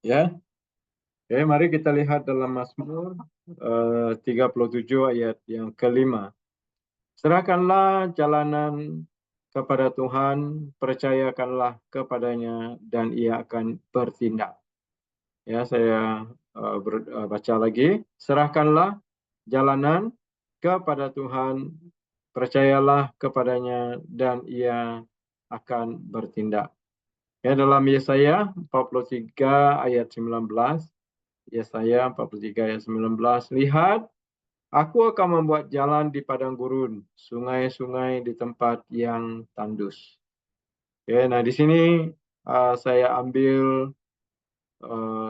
Ya, oke, mari kita lihat dalam Mazmur 37 ayat yang kelima. Serahkanlah jalanan kepada Tuhan, percayakanlah kepadanya, dan Ia akan bertindak. Ya, saya baca lagi. Serahkanlah jalanan kepada Tuhan, percayalah kepadanya, dan Ia akan bertindak. Ya, dalam Yesaya 43 ayat 19, Yesaya 43 ayat 19, lihat, aku akan membuat jalan di padang gurun, sungai-sungai di tempat yang tandus. Oke, nah di sini saya ambil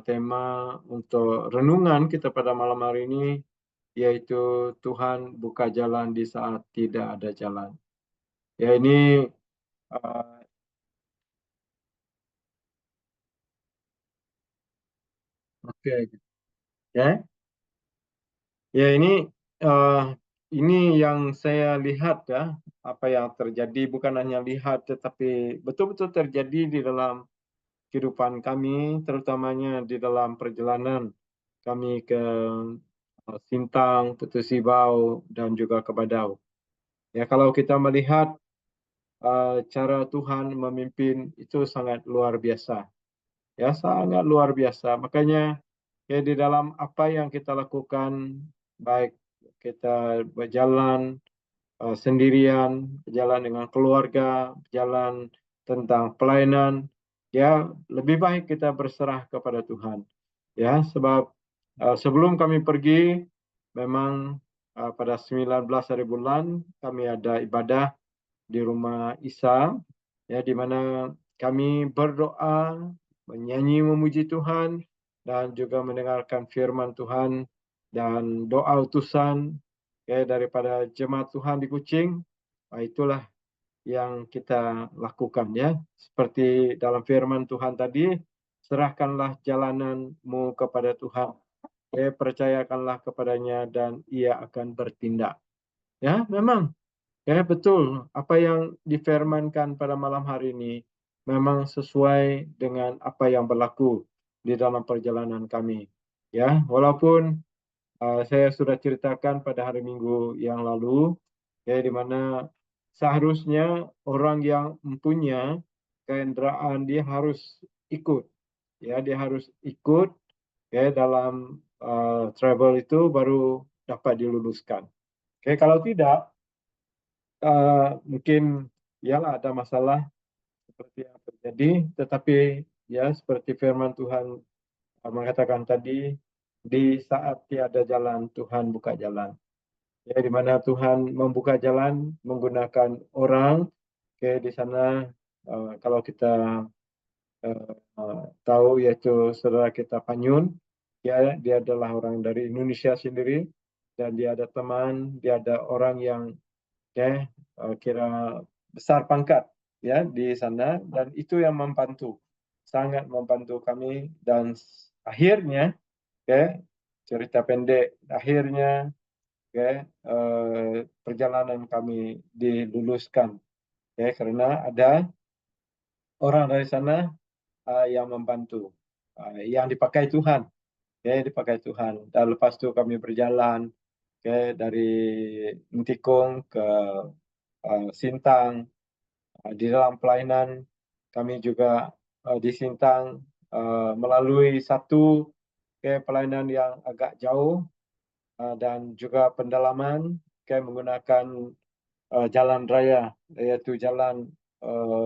tema untuk renungan kita pada malam hari ini, yaitu Tuhan buka jalan di saat tidak ada jalan. Ya, ini uh, oke, ya, ya uh, ini yang saya lihat ya, apa yang terjadi bukan hanya lihat, tetapi betul-betul terjadi di dalam kehidupan kami, terutamanya di dalam perjalanan kami ke Sintang, Putu Sibau, dan juga ke Badau. Ya, kalau kita melihat cara Tuhan memimpin itu sangat luar biasa. Ya, sangat luar biasa. Makanya ya di dalam apa yang kita lakukan, baik kita berjalan sendirian, berjalan dengan keluarga, berjalan tentang pelayanan, ya lebih baik kita berserah kepada Tuhan. Ya, sebab sebelum kami pergi, memang pada 19 hari bulan kami ada ibadah di rumah Isa, ya di mana kami berdoa, menyanyi memuji Tuhan, dan juga mendengarkan firman Tuhan dan doa utusan ya daripada jemaat Tuhan di Kucing. Itulah yang kita lakukan ya. Seperti dalam firman Tuhan tadi, serahkanlah jalananmu kepada Tuhan. Percayakanlah kepadanya dan Ia akan bertindak. Ya, memang ya betul, apa yang difirmankan pada malam hari ini memang sesuai dengan apa yang berlaku di dalam perjalanan kami. Ya, walaupun saya sudah ceritakan pada hari Minggu yang lalu, ya di mana seharusnya orang yang mempunyai kendaraan dia harus ikut, ya dia harus ikut ya dalam travel itu baru dapat diluluskan. Oke, kalau tidak mungkin ialah ada masalah seperti yang terjadi, tetapi ya seperti firman Tuhan mengatakan tadi, di saat tiada jalan Tuhan buka jalan. Ya, di mana Tuhan membuka jalan menggunakan orang. Oke, di sana kalau kita tahu yaitu saudara kita Panyun, ya dia adalah orang dari Indonesia sendiri dan dia ada teman, dia ada orang yang ya kira besar pangkat ya di sana dan itu yang membantu, sangat membantu kami dan akhirnya ya cerita pendek akhirnya ya perjalanan kami diluluskan ya karena ada orang dari sana yang membantu, yang dipakai Tuhan, ya dipakai Tuhan. Dan lepas itu kami berjalan ya dari Ntikong ke Sintang. Di dalam pelayanan kami juga di Sintang melalui satu pelayanan yang agak jauh dan juga pendalaman menggunakan jalan raya yaitu jalan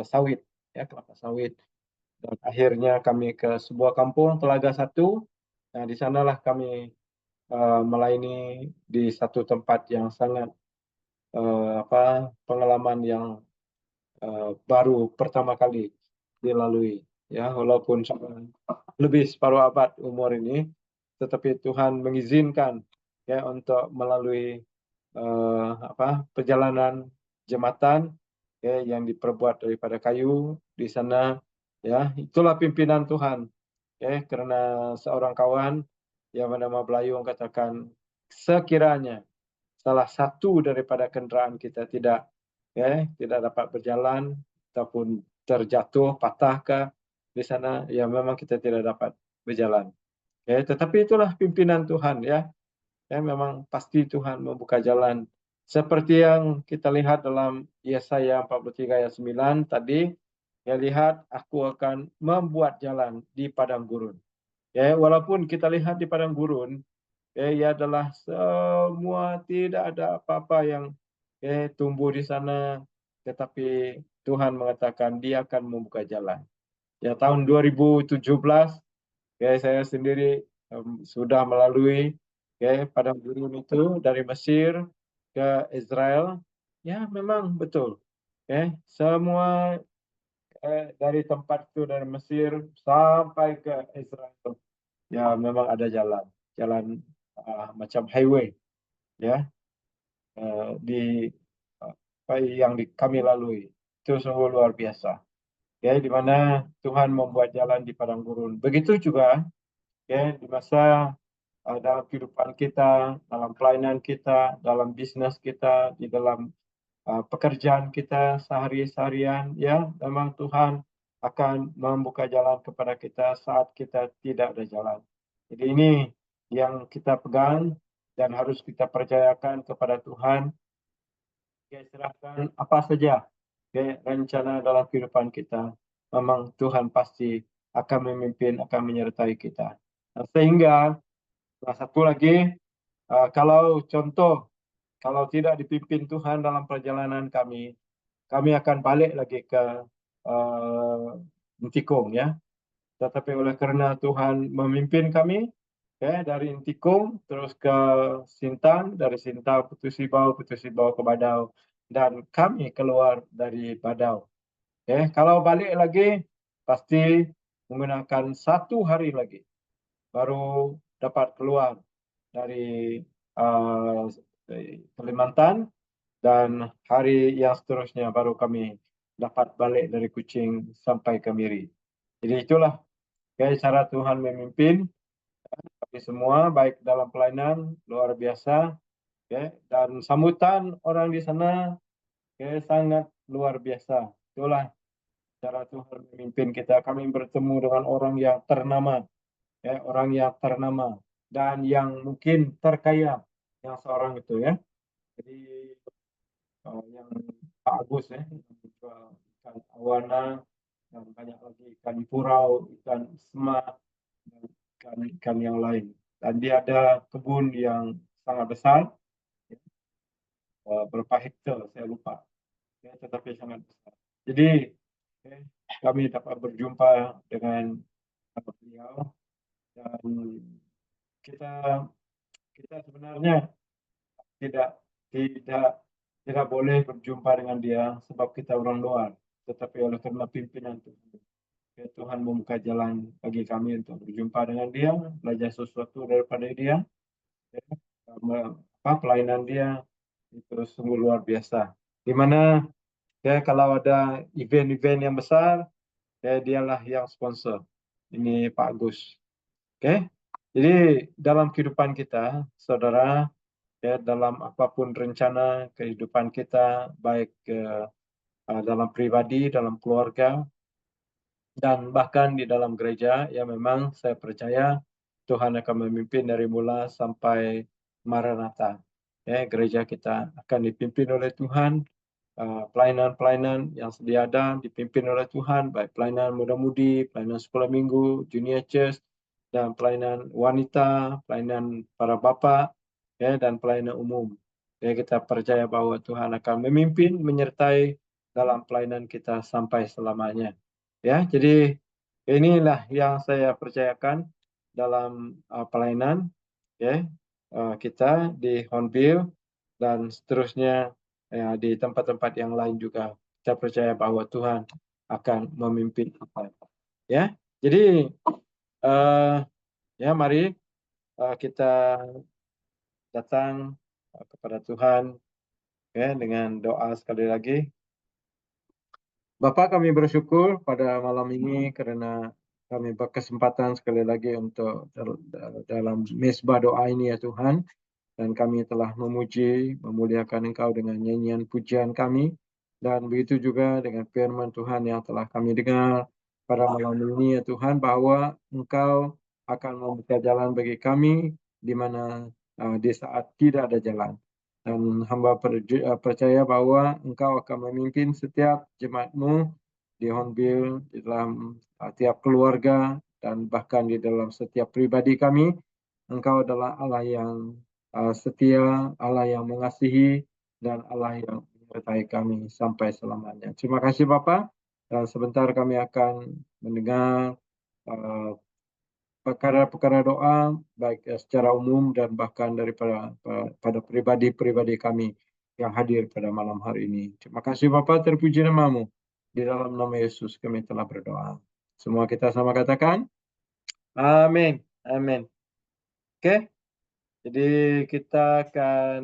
sawit ya kelapa sawit dan akhirnya kami ke sebuah kampung Telaga Satu. Nah di sanalah kami melayani di satu tempat yang sangat pengalaman yang baru pertama kali dilalui ya walaupun lebih separuh abad umur ini tetapi Tuhan mengizinkan ya untuk melalui perjalanan jembatan ya yang diperbuat daripada kayu di sana ya itulah pimpinan Tuhan ya karena seorang kawan yang bernama Belayung katakan sekiranya salah satu daripada kendaraan kita tidak dapat berjalan ataupun terjatuh patah ke di sana ya memang kita tidak dapat berjalan. Ya, tetapi itulah pimpinan Tuhan ya. Ya, memang pasti Tuhan membuka jalan. Seperti yang kita lihat dalam Yesaya 43 ayat 9 tadi, ya lihat aku akan membuat jalan di padang gurun. Ya, walaupun kita lihat di padang gurun, ia adalah semua tidak ada apa-apa yang tumbuh di sana, tetapi Tuhan mengatakan Dia akan membuka jalan. Ya, tahun 2017 saya sendiri sudah melalui padang gurun itu dari Mesir ke Israel. Ya, memang betul. Semua dari tempat itu dari Mesir sampai ke Israel. Ya, memang ada jalan, jalan macam highway, ya, di yang kami lalui. Itu sungguh luar biasa. Ya, di mana Tuhan membuat jalan di padang gurun. Begitu juga di masa dalam kehidupan kita, dalam pelayanan kita, dalam bisnis kita, di dalam pekerjaan kita sehari-harian, ya, memang Tuhan akan membuka jalan kepada kita saat kita tidak ada jalan. Jadi ini yang kita pegang dan harus kita percayakan kepada Tuhan. Serahkan apa saja rencana dalam kehidupan kita. Memang Tuhan pasti akan memimpin, akan menyertai kita. Nah, sehingga salah satu lagi, kalau contoh, kalau tidak dipimpin Tuhan dalam perjalanan kami akan balik lagi ke Intikung, ya. Tetapi oleh karena Tuhan memimpin kami, dari Intikung terus ke Sintang, dari Sintang Putus Ibau ke Badau, dan kami keluar dari Badau. Kalau balik lagi pasti menggunakan 1 hari lagi baru dapat keluar dari Kalimantan, dan hari yang seterusnya baru kami dapat balik dari Kuching sampai ke Miri. Jadi itulah cara Tuhan memimpin kami semua, baik dalam pelayanan luar biasa, dan sambutan orang di sana sangat luar biasa. Itulah cara Tuhan memimpin kita. Kami bertemu dengan orang yang ternama, orang yang ternama dan yang mungkin terkaya, yang seorang itu, ya. Jadi yang Pak Agus, yang menjual ikan awana dan banyak lagi ikan purau, ikan semak, dan ikan yang lain. Dan dia ada kebun yang sangat besar, berapa hektar saya lupa, tetapi sangat besar. Jadi kami dapat berjumpa dengan beliau, dan kita kita sebenarnya tidak tidak tidak boleh berjumpa dengan dia sebab kita orang luar, tetapi oleh karena pimpinan Tuhan, Tuhan membuka jalan bagi kami untuk berjumpa dengan dia, belajar sesuatu daripada dia. Ya, pelayanan dia itu sungguh luar biasa. Di mana kalau ada event-event yang besar, dialah yang sponsor. Ini Pak Agus. Oke, jadi dalam kehidupan kita, saudara, dalam apapun rencana kehidupan kita, baik dalam pribadi, dalam keluarga, dan bahkan di dalam gereja, ya memang saya percaya Tuhan akan memimpin dari mula sampai Maranatha. Gereja kita akan dipimpin oleh Tuhan, pelayanan-pelayanan yang sedia ada dipimpin oleh Tuhan, baik pelayanan muda-mudi, pelayanan sekolah minggu, junior church, dan pelayanan wanita, pelayanan para bapa, dan pelayanan umum. Kita percaya bahwa Tuhan akan memimpin, menyertai dalam pelayanan kita sampai selamanya. Ya, jadi inilah yang saya percayakan dalam pelayanan kita di Hornbill dan seterusnya di tempat-tempat yang lain juga. Kita percaya bahwa Tuhan akan memimpin kita. Ya, jadi ya mari kita datang kepada Tuhan dengan doa sekali lagi. Bapa, kami bersyukur pada malam ini karena kami berkesempatan sekali lagi untuk dalam mesbah doa ini, ya Tuhan. Dan kami telah memuji, memuliakan Engkau dengan nyanyian pujian kami. Dan begitu juga dengan firman Tuhan yang telah kami dengar pada malam ini, ya Tuhan, bahwa Engkau akan membuka jalan bagi kami di mana di saat tidak ada jalan. Dan hamba percaya bahwa Engkau akan memimpin setiap jemaat-Mu di Hornbill, di dalam tiap keluarga, dan bahkan di dalam setiap pribadi kami. Engkau adalah Allah yang setia, Allah yang mengasihi, dan Allah yang menyertai kami sampai selamanya. Terima kasih Bapak. Dan sebentar kami akan mendengar perkara-perkara doa, baik secara umum dan bahkan daripada pada pribadi-pribadi kami yang hadir pada malam hari ini. Terima kasih Bapak, terpuji namamu. Di dalam nama Yesus kami telah berdoa. Semua kita sama katakan, amin. Amin. Oke, jadi kita akan